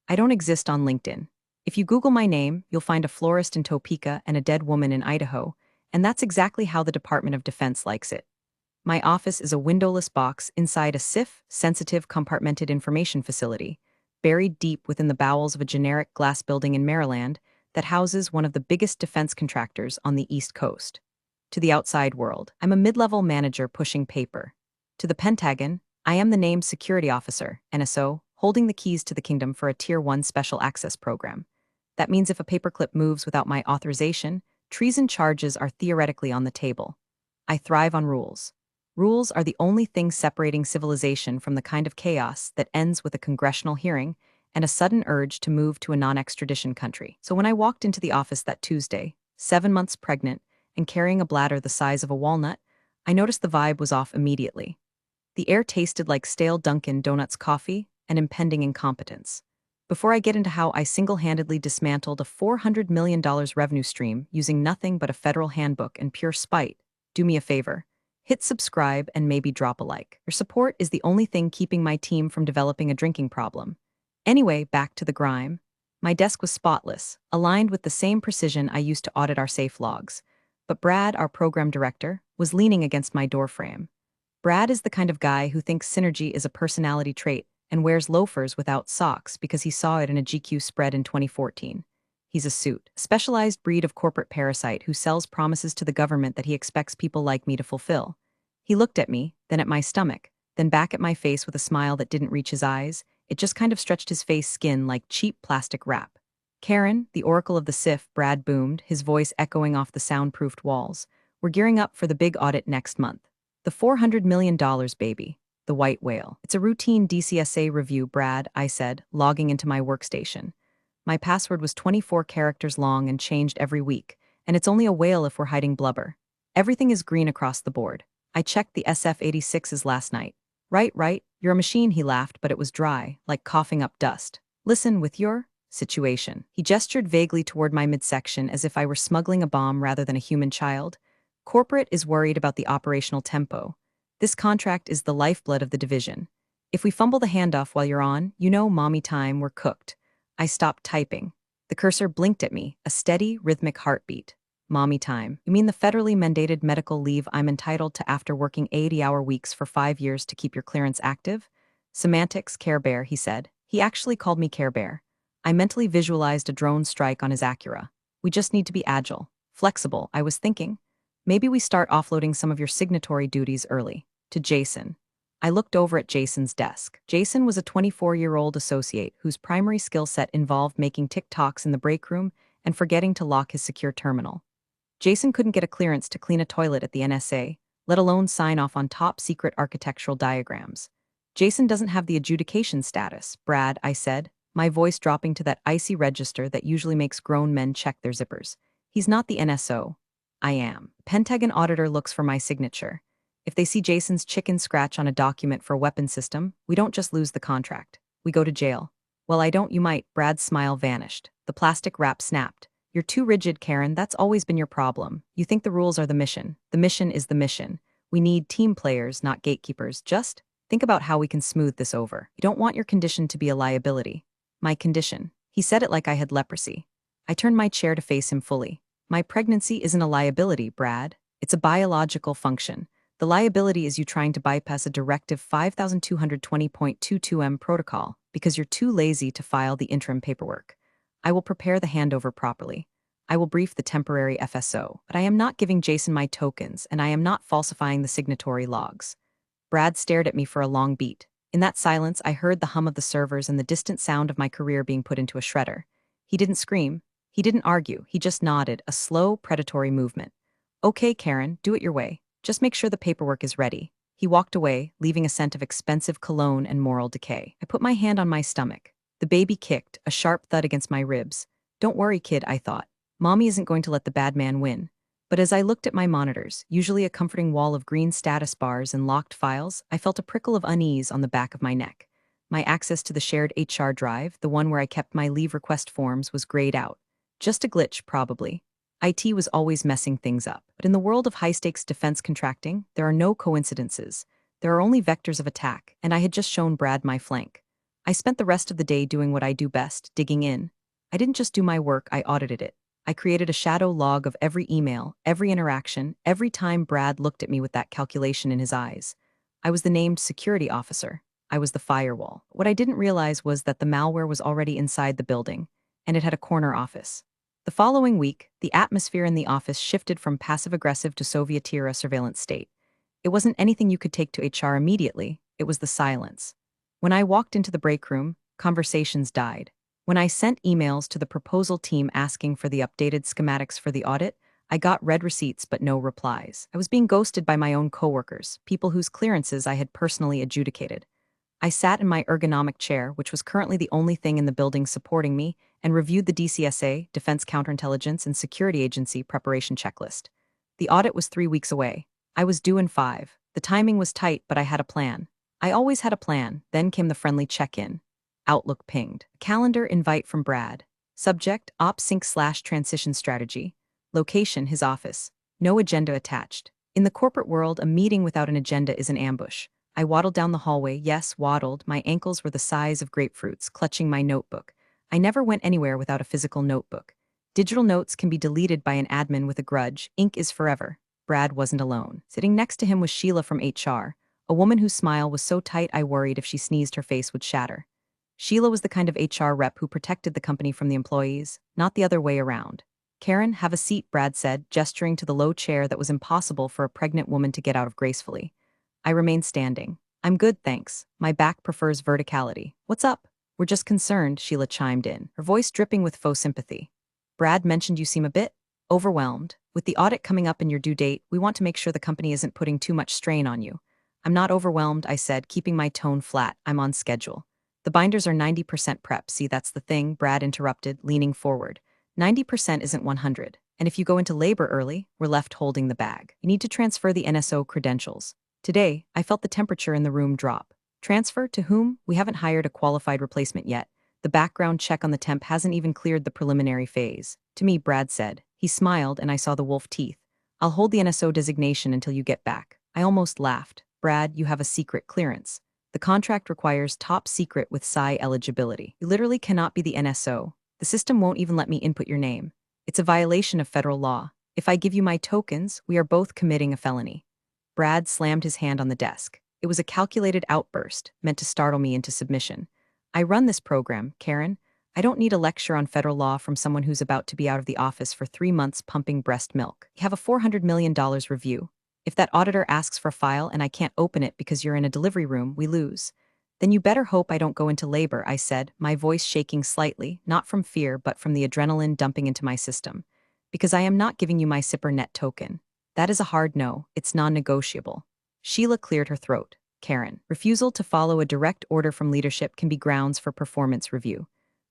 I don't exist on LinkedIn. If you Google my name, you'll find a florist in Topeka and a dead woman in Idaho, and that's exactly how the Department of Defense likes it. My office is a windowless box inside a SIF, sensitive compartmented information facility, buried deep within the bowels of a generic glass building in Maryland that houses one of the biggest defense contractors on the East Coast. To the outside world, I'm a mid-level manager pushing paper. To the Pentagon, I am the named security officer, NSO, holding the keys to the kingdom for a Tier 1 special access program. That means if a paperclip moves without my authorization, treason charges are theoretically on the table. I thrive on rules. Rules are the only thing separating civilization from the kind of chaos that ends with a congressional hearing and a sudden urge to move to a non-extradition country. So when I walked into the office that Tuesday, 7 months pregnant and carrying a bladder the size of a walnut, I noticed the vibe was off immediately. The air tasted like stale Dunkin' Donuts coffee and impending incompetence. Before I get into how I single-handedly dismantled a $400 million revenue stream using nothing but a federal handbook and pure spite, do me a favor. Hit subscribe and maybe drop a like. Your support is the only thing keeping my team from developing a drinking problem. Anyway, back to the grime. My desk was spotless, aligned with the same precision I used to audit our safe logs. But Brad, our program director, was leaning against my doorframe. Brad is the kind of guy who thinks synergy is a personality trait and wears loafers without socks because he saw it in a GQ spread in 2014. He's a suit, a specialized breed of corporate parasite who sells promises to the government that he expects people like me to fulfill. He looked at me, then at my stomach, then back at my face with a smile that didn't reach his eyes. It just kind of stretched his face skin like cheap plastic wrap. Karen, the oracle of the SIF, Brad boomed, his voice echoing off the soundproofed walls. We're gearing up for the big audit next month. The $400 million, baby. The white whale. It's a routine DCSA review, Brad, I said, logging into my workstation. My password was 24 characters long and changed every week, and it's only a whale if we're hiding blubber. Everything is green across the board. I checked the SF-86s last night. Right, you're a machine, he laughed, but it was dry, like coughing up dust. Listen, with your situation. He gestured vaguely toward my midsection as if I were smuggling a bomb rather than a human child. Corporate is worried about the operational tempo. This contract is the lifeblood of the division. If we fumble the handoff while you're on, you know, mommy time, we're cooked. I stopped typing. The cursor blinked at me, a steady, rhythmic heartbeat. Mommy time. You mean the federally mandated medical leave I'm entitled to after working 80-hour weeks for 5 years to keep your clearance active? Semantics, Care Bear, he said. He actually called me Care Bear. I mentally visualized a drone strike on his Acura. We just need to be agile, flexible, I was thinking. Maybe we start offloading some of your signatory duties early. To Jason. I looked over at Jason's desk. Jason was a 24-year-old associate whose primary skill set involved making TikToks in the break room and forgetting to lock his secure terminal. Jason couldn't get a clearance to clean a toilet at the NSA, let alone sign off on top-secret architectural diagrams. Jason doesn't have the adjudication status, Brad, I said, my voice dropping to that icy register that usually makes grown men check their zippers. He's not the NSO. I am. Pentagon auditor looks for my signature. If they see Jason's chicken scratch on a document for a weapon system, we don't just lose the contract. We go to jail. Well, I don't, you might. Brad's smile vanished. The plastic wrap snapped. You're too rigid, Karen. That's always been your problem. You think the rules are the mission. The mission is the mission. We need team players, not gatekeepers. Just think about how we can smooth this over. You don't want your condition to be a liability. My condition. He said it like I had leprosy. I turned my chair to face him fully. My pregnancy isn't a liability, Brad. It's a biological function. The liability is you trying to bypass a Directive 5220.22m protocol because you're too lazy to file the interim paperwork. I will prepare the handover properly. I will brief the temporary FSO, but I am not giving Jason my tokens, and I am not falsifying the signatory logs. Brad stared at me for a long beat. In that silence, I heard the hum of the servers and the distant sound of my career being put into a shredder. He didn't scream. He didn't argue. He just nodded, a slow, predatory movement. Okay, Karen, do it your way. Just make sure the paperwork is ready. He walked away, leaving a scent of expensive cologne and moral decay. I put my hand on my stomach. The baby kicked, a sharp thud against my ribs. Don't worry, kid, I thought. Mommy isn't going to let the bad man win. But as I looked at my monitors, usually a comforting wall of green status bars and locked files, I felt a prickle of unease on the back of my neck. My access to the shared HR drive, the one where I kept my leave request forms, was grayed out. Just a glitch, probably. IT was always messing things up. But in the world of high-stakes defense contracting, there are no coincidences. There are only vectors of attack, and I had just shown Brad my flank. I spent the rest of the day doing what I do best, digging in. I didn't just do my work, I audited it. I created a shadow log of every email, every interaction, every time Brad looked at me with that calculation in his eyes. I was the named security officer. I was the firewall. What I didn't realize was that the malware was already inside the building, and it had a corner office. The following week, the atmosphere in the office shifted from passive-aggressive to Soviet-era surveillance state. It wasn't anything you could take to HR immediately, it was the silence. When I walked into the break room, conversations died. When I sent emails to the proposal team asking for the updated schematics for the audit, I got red receipts but no replies. I was being ghosted by my own coworkers, people whose clearances I had personally adjudicated. I sat in my ergonomic chair, which was currently the only thing in the building supporting me, and reviewed the DCSA, Defense Counterintelligence and Security Agency preparation checklist. The audit was 3 weeks away. I was due in 5. The timing was tight, but I had a plan. I always had a plan. Then came the friendly check-in. Outlook pinged. Calendar invite from Brad. Subject, OpSync/transition strategy. Location, his office. No agenda attached. In the corporate world, a meeting without an agenda is an ambush. I waddled down the hallway, yes, waddled. My ankles were the size of grapefruits, clutching my notebook. I never went anywhere without a physical notebook. Digital notes can be deleted by an admin with a grudge. Ink is forever. Brad wasn't alone. Sitting next to him was Sheila from HR, a woman whose smile was so tight I worried if she sneezed her face would shatter. Sheila was the kind of HR rep who protected the company from the employees, not the other way around. Karen, have a seat, Brad said, gesturing to the low chair that was impossible for a pregnant woman to get out of gracefully. I remained standing. I'm good, thanks. My back prefers verticality. What's up? We're just concerned, Sheila chimed in, her voice dripping with faux sympathy. Brad mentioned you seem a bit overwhelmed. With the audit coming up and your due date, we want to make sure the company isn't putting too much strain on you. I'm not overwhelmed, I said, keeping my tone flat. I'm on schedule. The binders are 90% prep. See, that's the thing, Brad interrupted, leaning forward. 90% isn't 100. And if you go into labor early, we're left holding the bag. You need to transfer the NSO credentials. Today, I felt the temperature in the room drop. Transfer to whom? We haven't hired a qualified replacement yet. The background check on the temp hasn't even cleared the preliminary phase. To me, Brad said. He smiled and I saw the wolf teeth. I'll hold the NSO designation until you get back. I almost laughed. Brad, you have a secret clearance. The contract requires top secret with PSI eligibility. You literally cannot be the NSO. The system won't even let me input your name. It's a violation of federal law. If I give you my tokens, we are both committing a felony. Brad slammed his hand on the desk. It was a calculated outburst, meant to startle me into submission. I run this program, Karen. I don't need a lecture on federal law from someone who's about to be out of the office for 3 months pumping breast milk. You have a $400 million review. If that auditor asks for a file and I can't open it because you're in a delivery room, we lose. Then you better hope I don't go into labor, I said, my voice shaking slightly, not from fear but from the adrenaline dumping into my system. Because I am not giving you my SIPR-net token. That is a hard no, it's non-negotiable. Sheila cleared her throat. Karen, refusal to follow a direct order from leadership can be grounds for performance review.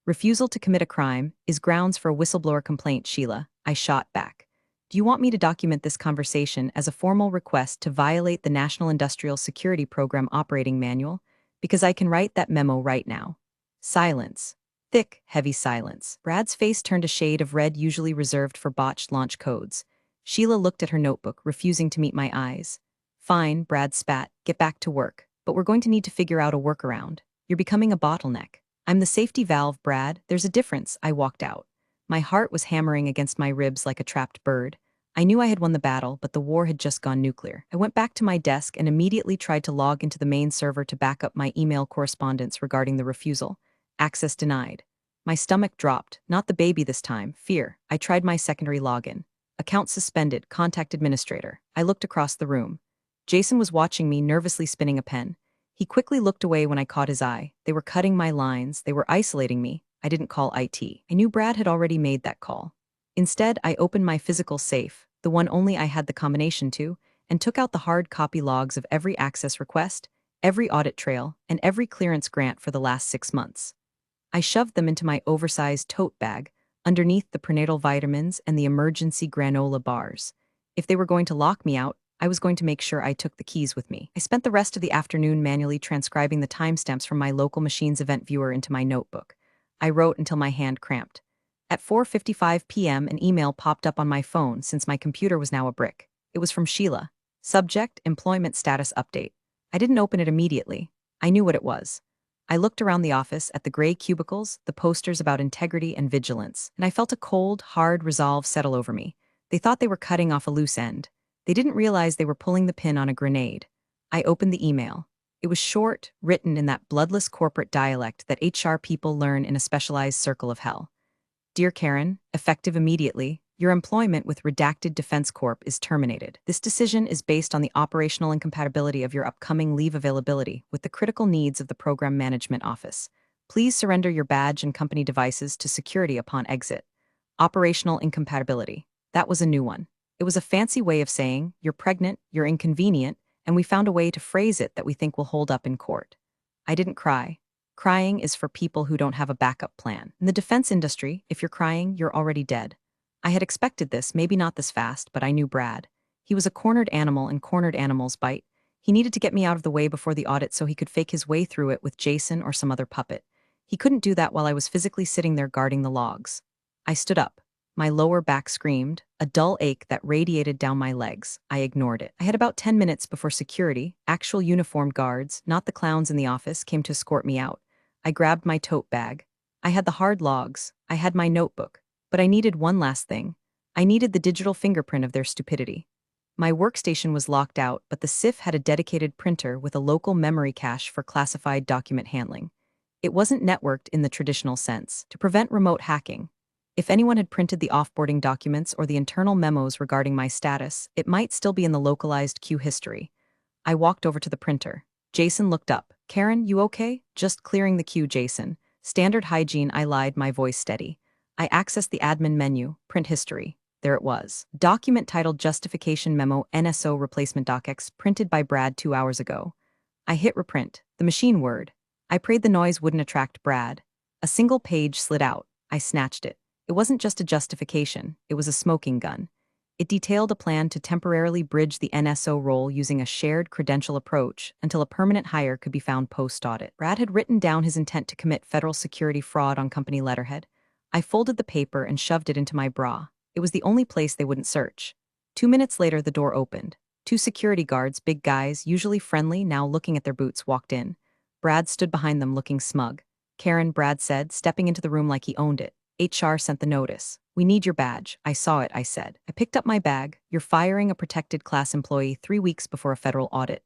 Refusal to commit a crime is grounds for a whistleblower complaint, Sheila. I shot back. Do you want me to document this conversation as a formal request to violate the National Industrial Security Program Operating Manual? Because I can write that memo right now. Silence. Thick, heavy silence. Brad's face turned a shade of red usually reserved for botched launch codes. Sheila looked at her notebook, refusing to meet my eyes. Fine, Brad spat. Get back to work. But we're going to need to figure out a workaround. You're becoming a bottleneck. I'm the safety valve, Brad. There's a difference. I walked out. My heart was hammering against my ribs like a trapped bird. I knew I had won the battle, but the war had just gone nuclear. I went back to my desk and immediately tried to log into the main server to back up my email correspondence regarding the refusal. Access denied. My stomach dropped. Not the baby this time. Fear. I tried my secondary login. Account suspended. Contact administrator. I looked across the room. Jason was watching me, nervously spinning a pen. He quickly looked away when I caught his eye. They were cutting my lines. They were isolating me. I didn't call IT. I knew Brad had already made that call. Instead, I opened my physical safe, the one only I had the combination to, and took out the hard copy logs of every access request, every audit trail, and every clearance grant for the last 6 months. I shoved them into my oversized tote bag, underneath the prenatal vitamins and the emergency granola bars. If they were going to lock me out, I was going to make sure I took the keys with me. I spent the rest of the afternoon manually transcribing the timestamps from my local machine's event viewer into my notebook. I wrote until my hand cramped. At 4:55 p.m., an email popped up on my phone since my computer was now a brick. It was from Sheila. Subject, employment status update. I didn't open it immediately. I knew what it was. I looked around the office at the gray cubicles, the posters about integrity and vigilance, and I felt a cold, hard resolve settle over me. They thought they were cutting off a loose end. They didn't realize they were pulling the pin on a grenade. I opened the email. It was short, written in that bloodless corporate dialect that HR people learn in a specialized circle of hell. Dear Karen, effective immediately, your employment with Redacted Defense Corp is terminated. This decision is based on the operational incompatibility of your upcoming leave availability with the critical needs of the Program Management Office. Please surrender your badge and company devices to security upon exit. Operational incompatibility. That was a new one. It was a fancy way of saying, you're pregnant, you're inconvenient, and we found a way to phrase it that we think will hold up in court. I didn't cry. Crying is for people who don't have a backup plan. In the defense industry, if you're crying, you're already dead. I had expected this, maybe not this fast, but I knew Brad. He was a cornered animal, and cornered animals bite. He needed to get me out of the way before the audit so he could fake his way through it with Jason or some other puppet. He couldn't do that while I was physically sitting there guarding the logs. I stood up. My lower back screamed, a dull ache that radiated down my legs. I ignored it. I had about 10 minutes before security, actual uniformed guards, not the clowns in the office, came to escort me out. I grabbed my tote bag. I had the hard logs. I had my notebook. But I needed one last thing. I needed the digital fingerprint of their stupidity. My workstation was locked out, but the SIF had a dedicated printer with a local memory cache for classified document handling. It wasn't networked in the traditional sense, to prevent remote hacking. If anyone had printed the offboarding documents or the internal memos regarding my status, it might still be in the localized queue history. I walked over to the printer. Jason looked up. Karen, you okay? Just clearing the queue, Jason. Standard hygiene, I lied, my voice steady. I accessed the admin menu, print history. There it was. Document titled Justification Memo NSO Replacement DocX, printed by Brad 2 hours ago. I hit reprint. The machine whirred. I prayed the noise wouldn't attract Brad. A single page slid out. I snatched it. It wasn't just a justification, it was a smoking gun. It detailed a plan to temporarily bridge the NSO role using a shared credential approach until a permanent hire could be found post-audit. Brad had written down his intent to commit federal security fraud on company letterhead. I folded the paper and shoved it into my bra. It was the only place they wouldn't search. 2 minutes later, the door opened. 2 security guards, big guys, usually friendly, now looking at their boots, walked in. Brad stood behind them looking smug. Karen, Brad said, stepping into the room like he owned it. HR sent the notice. We need your badge. I saw it, I said. I picked up my bag. You're firing a protected class employee 3 weeks before a federal audit.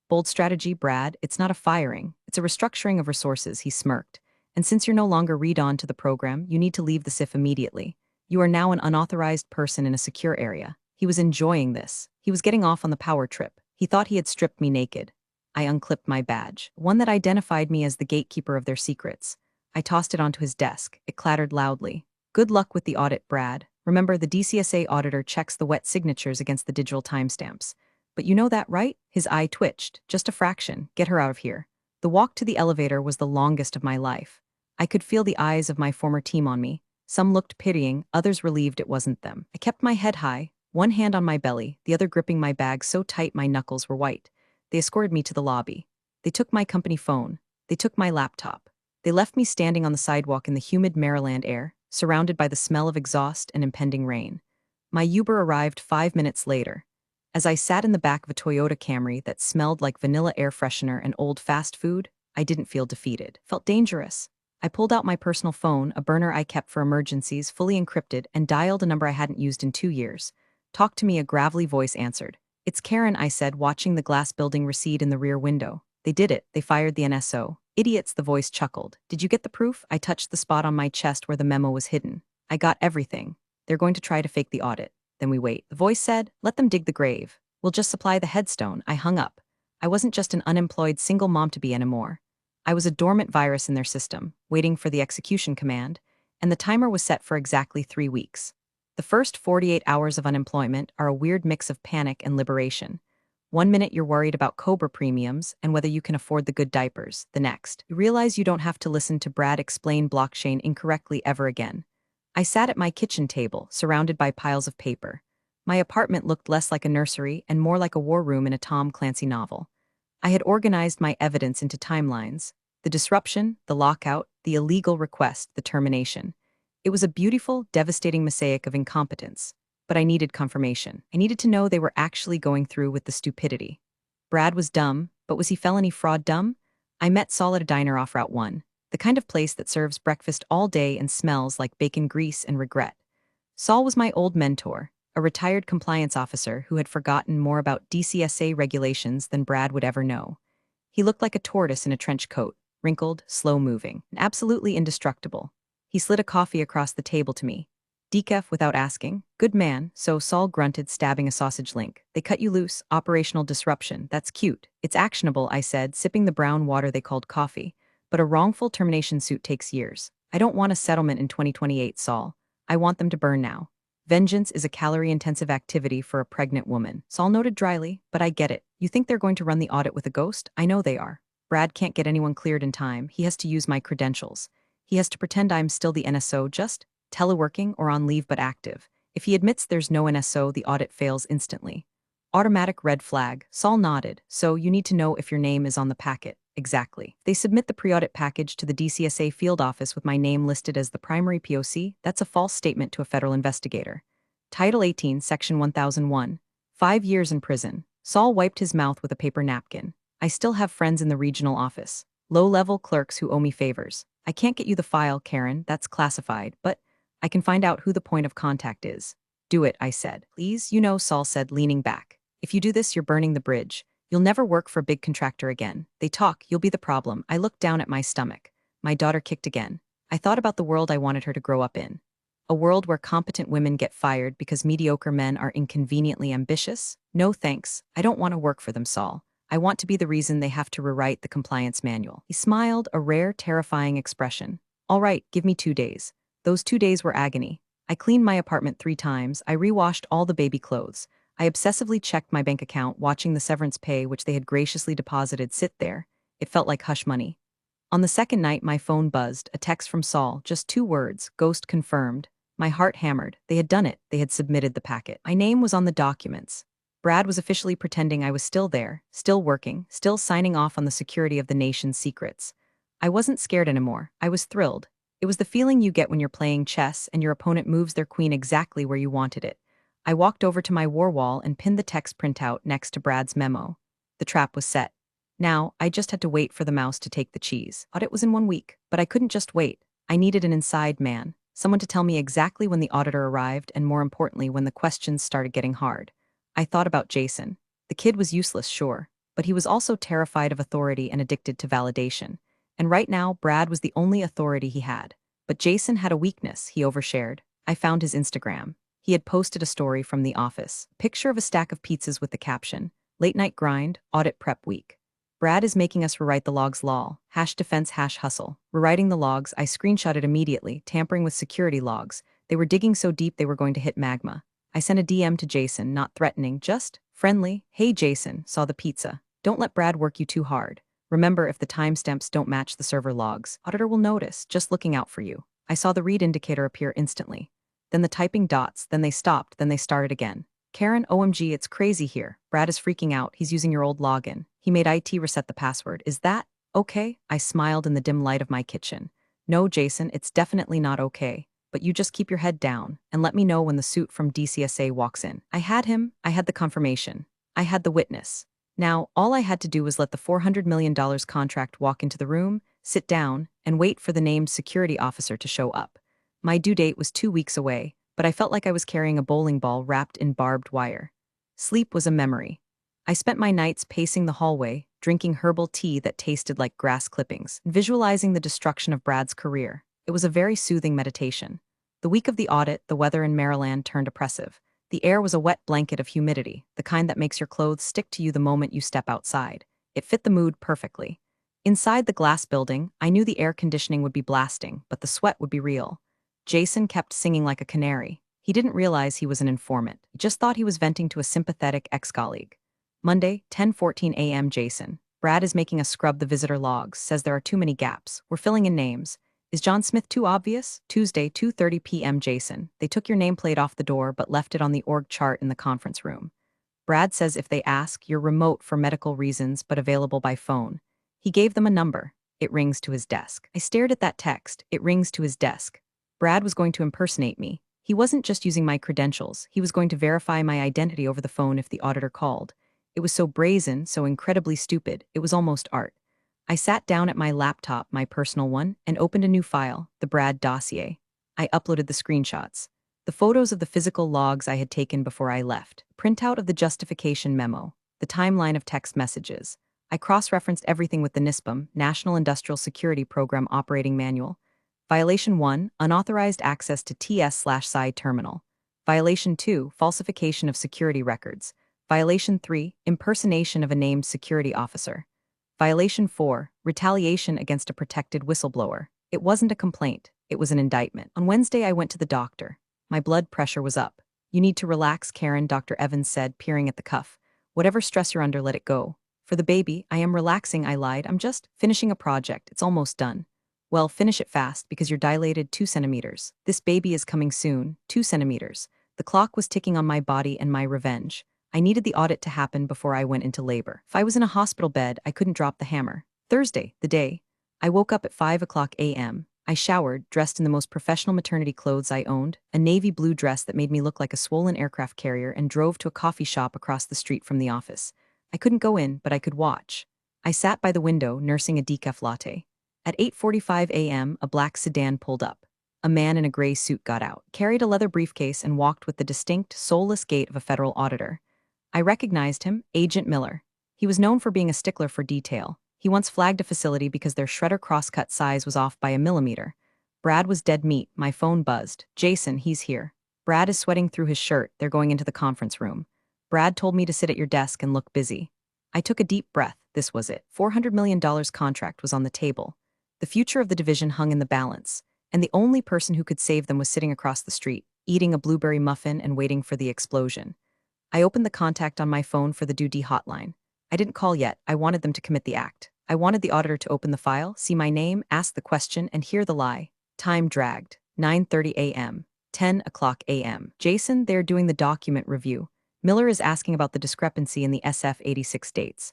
Bold strategy, Brad. It's not a firing. It's a restructuring of resources, he smirked. And since you're no longer read-on to the program, you need to leave the SIF immediately. You are now an unauthorized person in a secure area. He was enjoying this. He was getting off on the power trip. He thought he had stripped me naked. I unclipped my badge, one that identified me as the gatekeeper of their secrets. I tossed it onto his desk. It clattered loudly. Good luck with the audit, Brad. Remember, the DCSA auditor checks the wet signatures against the digital timestamps. But you know that, right? His eye twitched. Just a fraction. Get her out of here. The walk to the elevator was the longest of my life. I could feel the eyes of my former team on me. Some looked pitying, others relieved it wasn't them. I kept my head high, one hand on my belly, the other gripping my bag so tight my knuckles were white. They escorted me to the lobby. They took my company phone. They took my laptop. They left me standing on the sidewalk in the humid Maryland air, surrounded by the smell of exhaust and impending rain. My Uber arrived 5 minutes later. As I sat in the back of a Toyota Camry that smelled like vanilla air freshener and old fast food, I didn't feel defeated. Felt dangerous. I pulled out my personal phone, a burner I kept for emergencies, fully encrypted, and dialed a number I hadn't used in 2 years. Talk to me, a gravelly voice answered. It's Karen, I said, watching the glass building recede in the rear window. They did it. They fired the NSO. Idiots, the voice chuckled. Did you get the proof? I touched the spot on my chest where the memo was hidden. I got everything. They're going to try to fake the audit. Then we wait. The voice said, let them dig the grave. We'll just supply the headstone. I hung up. I wasn't just an unemployed single mom-to-be anymore. I was a dormant virus in their system, waiting for the execution command, and the timer was set for exactly 3 weeks. The first 48 hours of unemployment are a weird mix of panic and liberation. 1 minute you're worried about Cobra premiums and whether you can afford the good diapers. The next, you realize you don't have to listen to Brad explain blockchain incorrectly ever again. I sat at my kitchen table, surrounded by piles of paper. My apartment looked less like a nursery and more like a war room in a Tom Clancy novel. I had organized my evidence into timelines: the disruption, the lockout, the illegal request, the termination. It was a beautiful, devastating mosaic of incompetence. But I needed confirmation. I needed to know they were actually going through with the stupidity. Brad was dumb, but was he felony fraud dumb? I met Saul at a diner off Route 1, the kind of place that serves breakfast all day and smells like bacon grease and regret. Saul was my old mentor, a retired compliance officer who had forgotten more about DCSA regulations than Brad would ever know. He looked like a tortoise in a trench coat, wrinkled, slow-moving, and absolutely indestructible. He slid a coffee across the table to me. Decaf without asking. Good man, so Saul grunted, stabbing a sausage link. They cut you loose, operational disruption. That's cute. It's actionable, I said, sipping the brown water they called coffee. But a wrongful termination suit takes years. I don't want a settlement in 2028, Saul. I want them to burn now. Vengeance is a calorie-intensive activity for a pregnant woman. Saul noted dryly, but I get it. You think they're going to run the audit with a ghost? I know they are. Brad can't get anyone cleared in time. He has to use my credentials. He has to pretend I'm still the NSO, just teleworking or on leave but active. If he admits there's no NSO, the audit fails instantly. Automatic red flag. Saul nodded. So you need to know if your name is on the packet. Exactly. They submit the pre-audit package to the DCSA field office with my name listed as the primary POC. That's a false statement to a federal investigator. Title 18, Section 1001. 5 years in prison. Saul wiped his mouth with a paper napkin. I still have friends in the regional office. Low-level clerks who owe me favors. I can't get you the file, Karen. That's classified, but I can find out who the point of contact is. Do it, I said. Please, Saul said, leaning back. If you do this, you're burning the bridge. You'll never work for a big contractor again. They talk, you'll be the problem. I looked down at my stomach. My daughter kicked again. I thought about the world I wanted her to grow up in. A world where competent women get fired because mediocre men are inconveniently ambitious? No thanks. I don't want to work for them, Saul. I want to be the reason they have to rewrite the compliance manual. He smiled, a rare, terrifying expression. All right, give me 2 days. Those 2 days were agony. I cleaned my apartment 3 times. I rewashed all the baby clothes. I obsessively checked my bank account, watching the severance pay which they had graciously deposited sit there. It felt like hush money. On the second night, my phone buzzed, a text from Saul, just 2 words, ghost confirmed. My heart hammered. They had done it. They had submitted the packet. My name was on the documents. Brad was officially pretending I was still there, still working, still signing off on the security of the nation's secrets. I wasn't scared anymore. I was thrilled. It was the feeling you get when you're playing chess and your opponent moves their queen exactly where you wanted it. I walked over to my war wall and pinned the text printout next to Brad's memo. The trap was set. Now, I just had to wait for the mouse to take the cheese. Audit was in 1 week, but I couldn't just wait. I needed an inside man, someone to tell me exactly when the auditor arrived and, more importantly, when the questions started getting hard. I thought about Jason. The kid was useless, sure, but he was also terrified of authority and addicted to validation. And right now, Brad was the only authority he had. But Jason had a weakness he overshared. I found his Instagram. He had posted a story from the office. Picture of a stack of pizzas with the caption, "Late night grind, audit prep week." Brad is making us rewrite the logs lol. #defense #hustle. Rewriting the logs, I screenshotted immediately, tampering with security logs. They were digging so deep they were going to hit magma. I sent a DM to Jason, not threatening, just friendly. Hey Jason, saw the pizza. Don't let Brad work you too hard. Remember, if the timestamps don't match the server logs, auditor will notice, just looking out for you. I saw the read indicator appear instantly. Then the typing dots, then they stopped, then they started again. Karen, OMG, it's crazy here. Brad is freaking out. He's using your old login. He made IT reset the password. Is that okay? I smiled in the dim light of my kitchen. No, Jason, it's definitely not okay. But you just keep your head down and let me know when the suit from DCSA walks in. I had him. I had the confirmation. I had the witness. Now, all I had to do was let the $400 million contract walk into the room, sit down, and wait for the named security officer to show up. My due date was 2 weeks away, but I felt like I was carrying a bowling ball wrapped in barbed wire. Sleep was a memory. I spent my nights pacing the hallway, drinking herbal tea that tasted like grass clippings, visualizing the destruction of Brad's career. It was a very soothing meditation. The week of the audit, the weather in Maryland turned oppressive. The air was a wet blanket of humidity, the kind that makes your clothes stick to you the moment you step outside. It fit the mood perfectly. Inside the glass building, I knew the air conditioning would be blasting, but the sweat would be real. Jason kept singing like a canary. He didn't realize he was an informant. He just thought he was venting to a sympathetic ex-colleague. Monday, 10:14 a.m. Jason. Brad is making us scrub the visitor logs, says there are too many gaps. We're filling in names. Is John Smith too obvious? Tuesday, 2:30 p.m. Jason. They took your nameplate off the door but left it on the org chart in the conference room. Brad says if they ask, you're remote for medical reasons but available by phone. He gave them a number. It rings to his desk. I stared at that text. It rings to his desk. Brad was going to impersonate me. He wasn't just using my credentials. He was going to verify my identity over the phone if the auditor called. It was so brazen, so incredibly stupid. It was almost art. I sat down at my laptop, my personal one, and opened a new file, the Brad dossier. I uploaded the screenshots, the photos of the physical logs I had taken before I left, printout of the justification memo, the timeline of text messages. I cross-referenced everything with the NISPOM, National Industrial Security Program Operating Manual. Violation 1, unauthorized access to TS/SI terminal. Violation 2, falsification of security records. Violation 3, impersonation of a named security officer. Violation 4, retaliation against a protected whistleblower. It wasn't a complaint, it was an indictment. On Wednesday, I went to the doctor. My blood pressure was up. "You need to relax, Karen," Dr. Evans said, peering at the cuff. "Whatever stress you're under, let it go." "For the baby, I am relaxing," I lied. "I'm just finishing a project. It's almost done." "Well, finish it fast, because you're dilated 2 centimeters. This baby is coming soon, 2 centimeters. The clock was ticking on my body and my revenge. I needed the audit to happen before I went into labor. If I was in a hospital bed, I couldn't drop the hammer. Thursday, the day. I woke up at 5 a.m. I showered, dressed in the most professional maternity clothes I owned, a navy blue dress that made me look like a swollen aircraft carrier, and drove to a coffee shop across the street from the office. I couldn't go in, but I could watch. I sat by the window, nursing a decaf latte. At 8:45 a.m., a black sedan pulled up. A man in a gray suit got out, carried a leather briefcase, and walked with the distinct, soulless gait of a federal auditor. I recognized him, Agent Miller. He was known for being a stickler for detail. He once flagged a facility because their shredder crosscut size was off by a millimeter. Brad was dead meat. My phone buzzed. "Jason, he's here." "Brad is sweating through his shirt. They're going into the conference room." "Brad told me to sit at your desk and look busy." I took a deep breath. This was it. $400 million contract was on the table. The future of the division hung in the balance, and the only person who could save them was sitting across the street, eating a blueberry muffin and waiting for the explosion. I opened the contact on my phone for the DoD hotline. I didn't call yet. I wanted them to commit the act. I wanted the auditor to open the file, see my name, ask the question, and hear the lie. Time dragged. 9:30 a.m. 10 o'clock a.m. "Jason, they're doing the document review. Miller is asking about the discrepancy in the SF-86 dates.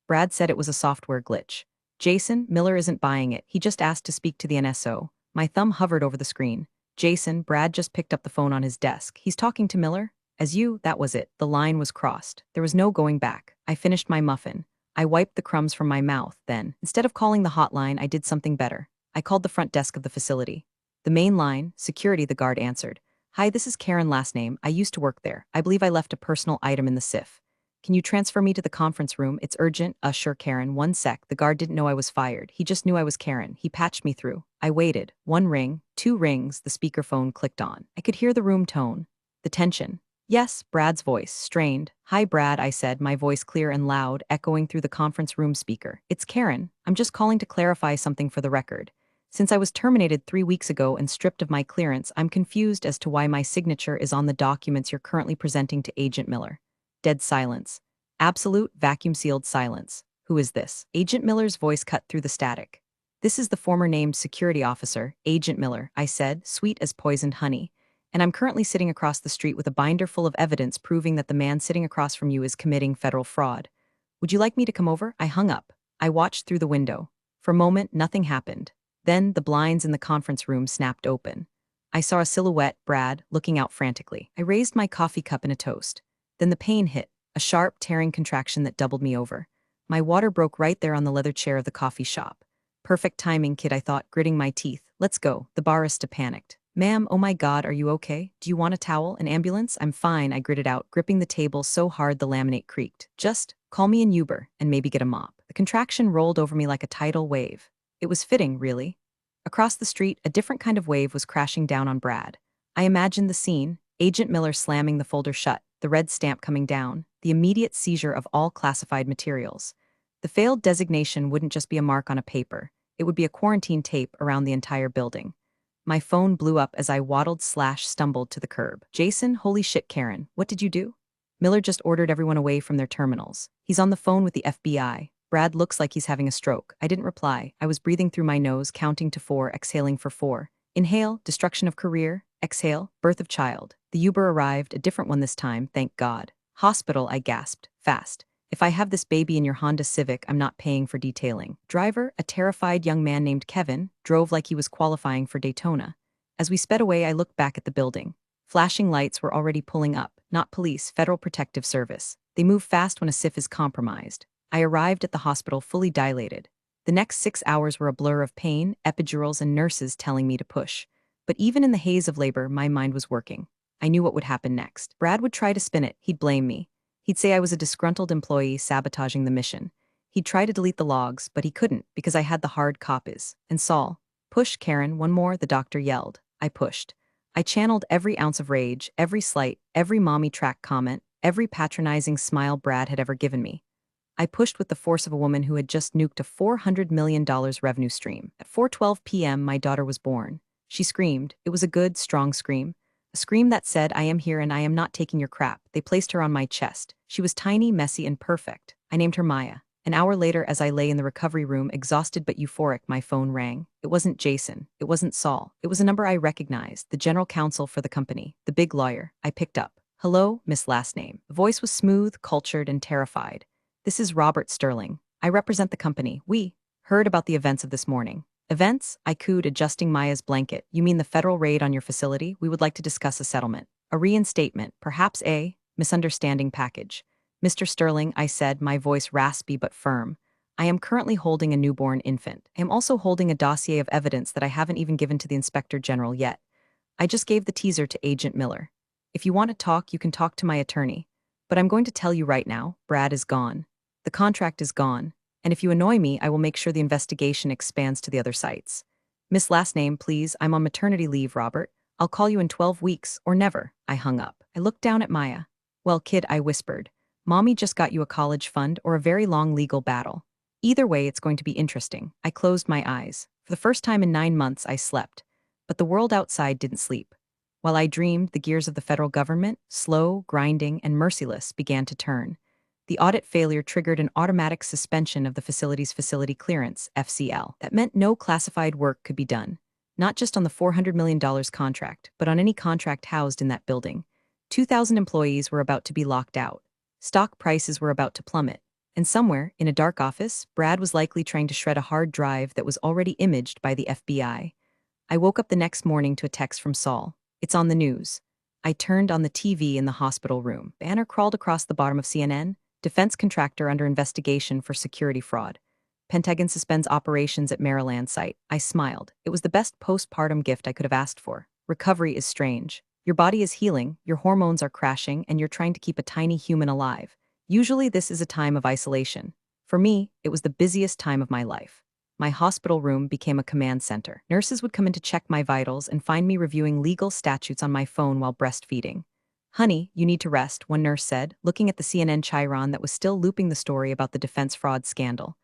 Brad said it was a software glitch." "Jason, Miller isn't buying it. He just asked to speak to the NSO." My thumb hovered over the screen. "Jason, Brad just picked up the phone on his desk. He's talking to Miller?" That was it. The line was crossed. There was no going back. I finished my muffin. I wiped the crumbs from my mouth, then, instead of calling the hotline, I did something better. I called the front desk of the facility. The main line, security, the guard answered. "Hi, this is Karen, last name. I used to work there. I believe I left a personal item in the SIF. Can you transfer me to the conference room? It's urgent." Sure, Karen. 1 sec." The guard didn't know I was fired. He just knew I was Karen. He patched me through. I waited. 1 ring, 2 rings, the speakerphone clicked on. I could hear the room tone. The tension. "Yes," Brad's voice, strained. "Hi, Brad," I said, my voice clear and loud, echoing through the conference room speaker. "It's Karen. I'm just calling to clarify something for the record. Since I was terminated 3 weeks ago and stripped of my clearance, I'm confused as to why my signature is on the documents you're currently presenting to Agent Miller." Dead silence. Absolute, vacuum-sealed silence. "Who is this?" Agent Miller's voice cut through the static. "This is the former named security officer, Agent Miller," I said, sweet as poisoned honey. "And I'm currently sitting across the street with a binder full of evidence proving that the man sitting across from you is committing federal fraud. Would you like me to come over?" I hung up. I watched through the window. For a moment, nothing happened. Then the blinds in the conference room snapped open. I saw a silhouette, Brad, looking out frantically. I raised my coffee cup in a toast. Then the pain hit, a sharp, tearing contraction that doubled me over. My water broke right there on the leather chair of the coffee shop. "Perfect timing, kid," I thought, gritting my teeth. "Let's go." The barista panicked. "Ma'am, oh my God, are you okay? Do you want a towel, an ambulance?" "I'm fine," I gritted out, gripping the table so hard the laminate creaked. "Just call me an Uber and maybe get a mop." The contraction rolled over me like a tidal wave. It was fitting, really. Across the street, a different kind of wave was crashing down on Brad. I imagined the scene, Agent Miller slamming the folder shut, the red stamp coming down, the immediate seizure of all classified materials. The failed designation wouldn't just be a mark on a paper. It would be a quarantine tape around the entire building. My phone blew up as I waddled/stumbled to the curb. "Jason, holy shit, Karen, what did you do?" "Miller just ordered everyone away from their terminals. He's on the phone with the FBI. Brad looks like he's having a stroke." I didn't reply. I was breathing through my nose, counting to 4, exhaling for 4. Inhale, destruction of career. Exhale, birth of child. The Uber arrived, a different one this time, thank God. "Hospital," I gasped. "Fast. If I have this baby in your Honda Civic, I'm not paying for detailing." Driver, a terrified young man named Kevin, drove like he was qualifying for Daytona. As we sped away, I looked back at the building. Flashing lights were already pulling up. Not police, Federal Protective Service. They move fast when a SIF is compromised. I arrived at the hospital fully dilated. The next 6 hours were a blur of pain, epidurals, and nurses telling me to push. But even in the haze of labor, my mind was working. I knew what would happen next. Brad would try to spin it. He'd blame me. He'd say I was a disgruntled employee sabotaging the mission. He'd try to delete the logs, but he couldn't because I had the hard copies. And Saul, push, Karen, one more, the doctor yelled. I pushed. I channeled every ounce of rage, every slight, every mommy track comment, every patronizing smile Brad had ever given me. I pushed with the force of a woman who had just nuked a $400 million revenue stream. At 4:12 p.m., my daughter was born. She screamed. It was a good, strong scream. A scream that said, I am here and I am not taking your crap. They placed her on my chest. She was tiny, messy, and perfect. I named her Maya. An hour later, as I lay in the recovery room, exhausted but euphoric, my phone rang. It wasn't Jason. It wasn't Saul. It was a number I recognized, the general counsel for the company, the big lawyer. I picked up. Hello, Miss Last Name. The voice was smooth, cultured, and terrified. This is Robert Sterling. I represent the company. We heard about the events of this morning. Events? I cooed, adjusting Maya's blanket. You mean the federal raid on your facility? We would like to discuss a settlement. A reinstatement, perhaps a misunderstanding package. Mr. Sterling, I said, my voice raspy but firm. I am currently holding a newborn infant. I am also holding a dossier of evidence that I haven't even given to the Inspector General yet. I just gave the teaser to Agent Miller. If you want to talk, you can talk to my attorney. But I'm going to tell you right now, Brad is gone. The contract is gone. And if you annoy me, I will make sure the investigation expands to the other sites. Miss Last Name, please, I'm on maternity leave, Robert. I'll call you in 12 weeks, or never. I hung up. I looked down at Maya. Well, kid, I whispered. Mommy just got you a college fund or a very long legal battle. Either way, it's going to be interesting. I closed my eyes. For the first time in 9 months, I slept. But the world outside didn't sleep. While I dreamed, the gears of the federal government, slow, grinding, and merciless, began to turn. The audit failure triggered an automatic suspension of the facility's facility clearance, FCL. That meant no classified work could be done. Not just on the $400 million contract, but on any contract housed in that building. 2,000 employees were about to be locked out. Stock prices were about to plummet. And somewhere, in a dark office, Brad was likely trying to shred a hard drive that was already imaged by the FBI. I woke up the next morning to a text from Saul. It's on the news. I turned on the TV in the hospital room. Banner crawled across the bottom of CNN. Defense contractor under investigation for security fraud. Pentagon suspends operations at Maryland site. I smiled. It was the best postpartum gift I could have asked for. Recovery is strange. Your body is healing, your hormones are crashing, and you're trying to keep a tiny human alive. Usually this is a time of isolation. For me, it was the busiest time of my life. My hospital room became a command center. Nurses would come in to check my vitals and find me reviewing legal statutes on my phone while breastfeeding. Honey, you need to rest, one nurse said, looking at the CNN chyron that was still looping the story about the defense fraud scandal.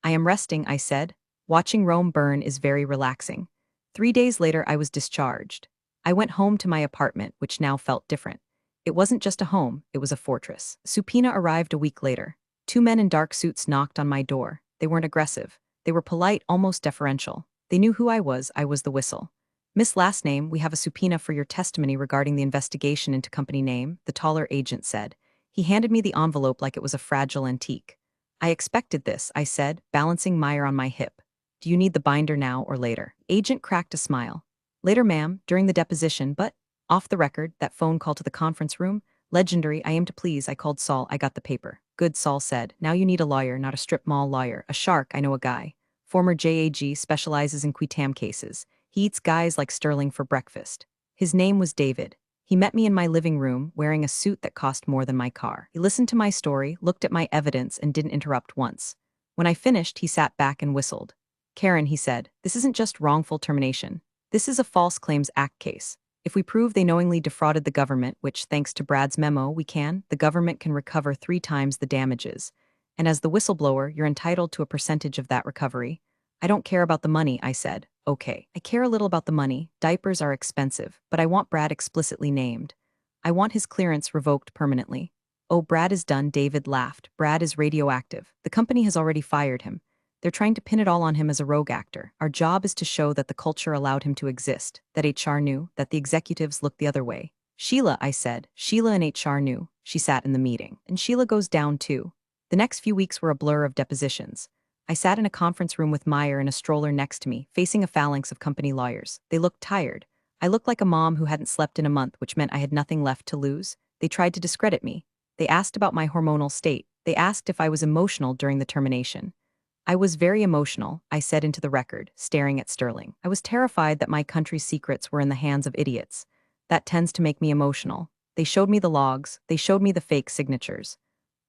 I am resting, I said. Watching Rome burn is very relaxing. 3 days later, I was discharged. I went home to my apartment, which now felt different. It wasn't just a home, it was a fortress. Subpoena arrived a week later. 2 men in dark suits knocked on my door. They weren't aggressive. They were polite, almost deferential. They knew who I was the whistle. Miss Last Name, we have a subpoena for your testimony regarding the investigation into company name, the taller agent said. He handed me the envelope like it was a fragile antique. I expected this, I said, balancing Meyer on my hip. Do you need the binder now or later? Agent cracked a smile. Later, ma'am, during the deposition, but, off the record, that phone call to the conference room, legendary, I am to please, I called Saul, I got the paper. Good, Saul said. Now you need a lawyer, not a strip mall lawyer. A shark, I know a guy. Former JAG, specializes in qui tam cases. He eats guys like Sterling for breakfast. His name was David. He met me in my living room, wearing a suit that cost more than my car. He listened to my story, looked at my evidence, and didn't interrupt once. When I finished, he sat back and whistled. Karen, he said, this isn't just wrongful termination. This is a False Claims Act case. If we prove they knowingly defrauded the government, which, thanks to Brad's memo, the government can recover 3 times the damages. And as the whistleblower, you're entitled to a percentage of that recovery. I don't care about the money, I said. Okay, I care a little about the money. Diapers are expensive, but I want Brad explicitly named. I want his clearance revoked permanently. Oh, Brad is done, David laughed. Brad is radioactive. The company has already fired him. They're trying to pin it all on him as a rogue actor. Our job is to show that the culture allowed him to exist, that HR knew, that the executives looked the other way. Sheila, I said. Sheila and HR knew. She sat in the meeting. And Sheila goes down too. The next few weeks were a blur of depositions. I sat in a conference room with Meyer in a stroller next to me, facing a phalanx of company lawyers. They looked tired. I looked like a mom who hadn't slept in a month, which meant I had nothing left to lose. They tried to discredit me. They asked about my hormonal state. They asked if I was emotional during the termination. I was very emotional, I said into the record, staring at Sterling. I was terrified that my country's secrets were in the hands of idiots. That tends to make me emotional. They showed me the logs, they showed me the fake signatures.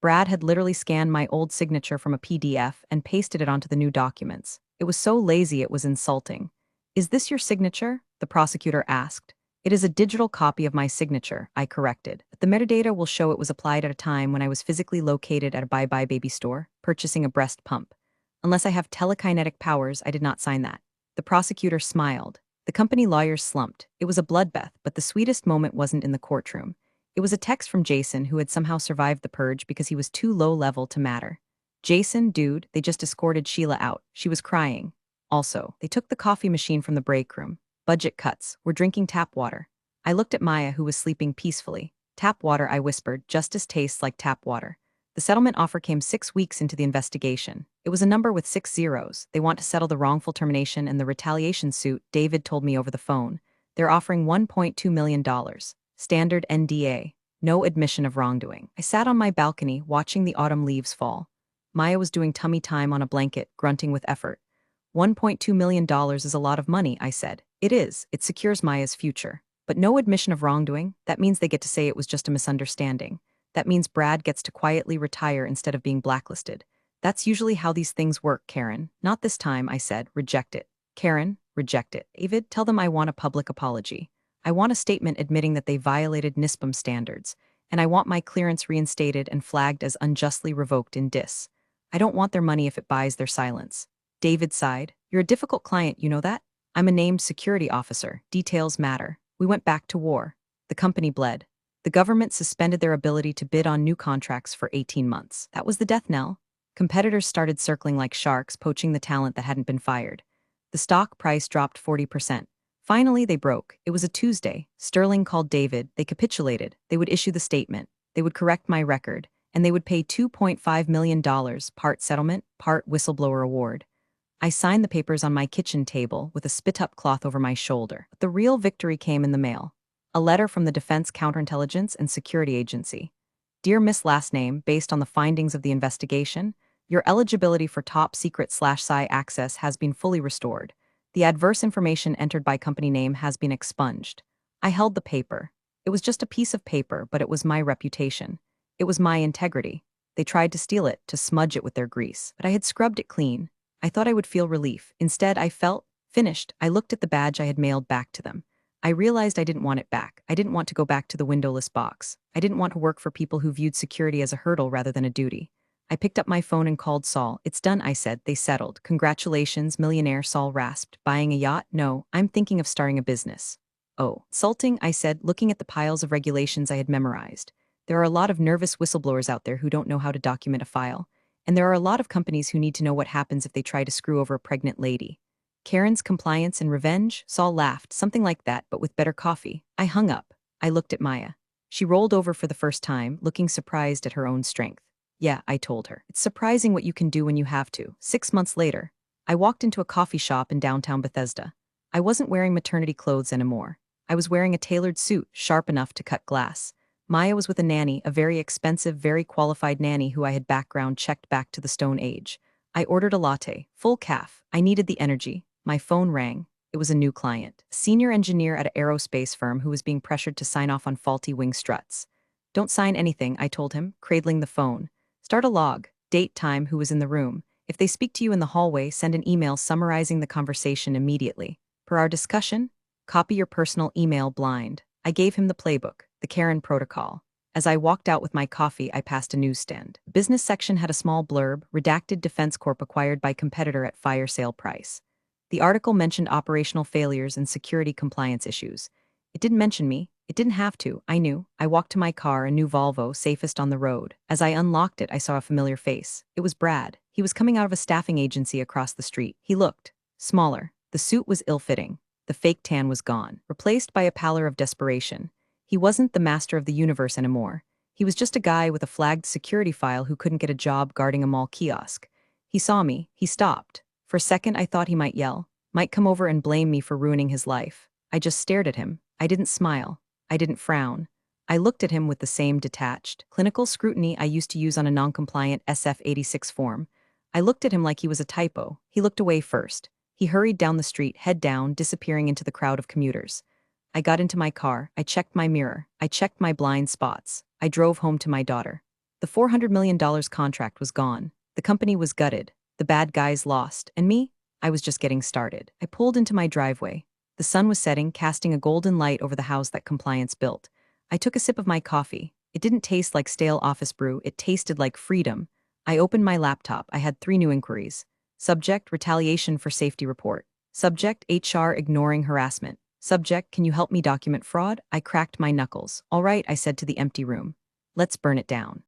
Brad had literally scanned my old signature from a PDF and pasted it onto the new documents. It was so lazy it was insulting. Is this your signature? The prosecutor asked. It is a digital copy of my signature, I corrected. The metadata will show it was applied at a time when I was physically located at a Bye Bye Baby store, purchasing a breast pump. Unless I have telekinetic powers, I did not sign that. The prosecutor smiled. The company lawyers slumped. It was a bloodbath, but the sweetest moment wasn't in the courtroom. It was a text from Jason, who had somehow survived the purge because he was too low-level to matter. Jason, dude, they just escorted Sheila out. She was crying. Also, they took the coffee machine from the break room. Budget cuts. We're drinking tap water. I looked at Maya, who was sleeping peacefully. Tap water, I whispered. Justice tastes like tap water. The settlement offer came 6 weeks into the investigation. It was a number with 6 zeros. They want to settle the wrongful termination and the retaliation suit, David told me over the phone. They're offering $1.2 million. Standard NDA. No admission of wrongdoing. I sat on my balcony, watching the autumn leaves fall. Maya was doing tummy time on a blanket, grunting with effort. $1.2 million is a lot of money, I said. It is. It secures Maya's future. But no admission of wrongdoing? That means they get to say it was just a misunderstanding. That means Brad gets to quietly retire instead of being blacklisted. That's usually how these things work, Karen. Not this time, I said. Reject it. Karen, reject it. David, tell them I want a public apology. I want a statement admitting that they violated NISPM standards, and I want my clearance reinstated and flagged as unjustly revoked in DIS. I don't want their money if it buys their silence. David sighed. You're a difficult client, you know that? I'm a named security officer. Details matter. We went back to war. The company bled. The government suspended their ability to bid on new contracts for 18 months. That was the death knell. Competitors started circling like sharks, poaching the talent that hadn't been fired. The stock price dropped 40%. Finally, they broke. It was a Tuesday. Sterling called David. They capitulated. They would issue the statement. They would correct my record. And they would pay $2.5 million, part settlement, part whistleblower award. I signed the papers on my kitchen table with a spit-up cloth over my shoulder. But the real victory came in the mail. A letter from the Defense Counterintelligence and Security Agency. Dear Miss Last Name, based on the findings of the investigation, your eligibility for top secret/PSI access has been fully restored. The adverse information entered by company name has been expunged. I held the paper. It was just a piece of paper, but it was my reputation. It was my integrity. They tried to steal it, to smudge it with their grease, but I had scrubbed it clean. I thought I would feel relief. Instead, I felt finished. I looked at the badge I had mailed back to them. I realized I didn't want it back. I didn't want to go back to the windowless box. I didn't want to work for people who viewed security as a hurdle rather than a duty. I picked up my phone and called Saul. It's done, I said. They settled. Congratulations, millionaire, Saul rasped. Buying a yacht? No, I'm thinking of starting a business. Oh, insulting, I said, looking at the piles of regulations I had memorized. There are a lot of nervous whistleblowers out there who don't know how to document a file. And there are a lot of companies who need to know what happens if they try to screw over a pregnant lady. Karen's compliance and revenge? Saul laughed, something like that, but with better coffee. I hung up. I looked at Maya. She rolled over for the first time, looking surprised at her own strength. Yeah, I told her. It's surprising what you can do when you have to. 6 months later, I walked into a coffee shop in downtown Bethesda. I wasn't wearing maternity clothes anymore. I was wearing a tailored suit, sharp enough to cut glass. Maya was with a nanny, a very expensive, very qualified nanny who I had background checked back to the Stone Age. I ordered a latte, full calf. I needed the energy. My phone rang. It was a new client, a senior engineer at an aerospace firm who was being pressured to sign off on faulty wing struts. Don't sign anything, I told him, cradling the phone. Start a log, date, time, who was in the room. If they speak to you in the hallway, send an email summarizing the conversation immediately. Per our discussion, copy your personal email blind. I gave him the playbook, the Karen protocol. As I walked out with my coffee, I passed a newsstand. The business section had a small blurb, redacted Defense Corp acquired by competitor at fire sale price. The article mentioned operational failures and security compliance issues. It didn't mention me. It didn't have to. I knew. I walked to my car, a new Volvo, safest on the road. As I unlocked it, I saw a familiar face. It was Brad. He was coming out of a staffing agency across the street. He looked smaller. The suit was ill-fitting. The fake tan was gone, replaced by a pallor of desperation. He wasn't the master of the universe anymore. He was just a guy with a flagged security file who couldn't get a job guarding a mall kiosk. He saw me. He stopped. For a second, I thought he might yell, might come over and blame me for ruining his life. I just stared at him. I didn't smile. I didn't frown. I looked at him with the same detached, clinical scrutiny I used to use on a non-compliant SF-86 form. I looked at him like he was a typo. He looked away first. He hurried down the street, head down, disappearing into the crowd of commuters. I got into my car. I checked my mirror. I checked my blind spots. I drove home to my daughter. The $400 million contract was gone. The company was gutted. The bad guys lost. And me? I was just getting started. I pulled into my driveway. The sun was setting, casting a golden light over the house that compliance built. I took a sip of my coffee. It didn't taste like stale office brew. It tasted like freedom. I opened my laptop. I had 3 new inquiries. Subject, retaliation for safety report. Subject, HR ignoring harassment. Subject, can you help me document fraud? I cracked my knuckles. All right, I said to the empty room. Let's burn it down.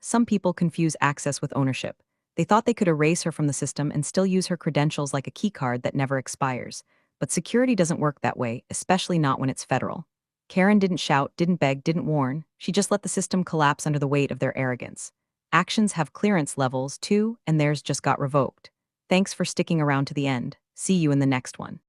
Some people confuse access with ownership. They thought they could erase her from the system and still use her credentials like a keycard that never expires. But security doesn't work that way, especially not when it's federal. Karen didn't shout, didn't beg, didn't warn. She just let the system collapse under the weight of their arrogance. Actions have clearance levels, too, and theirs just got revoked. Thanks for sticking around to the end. See you in the next one.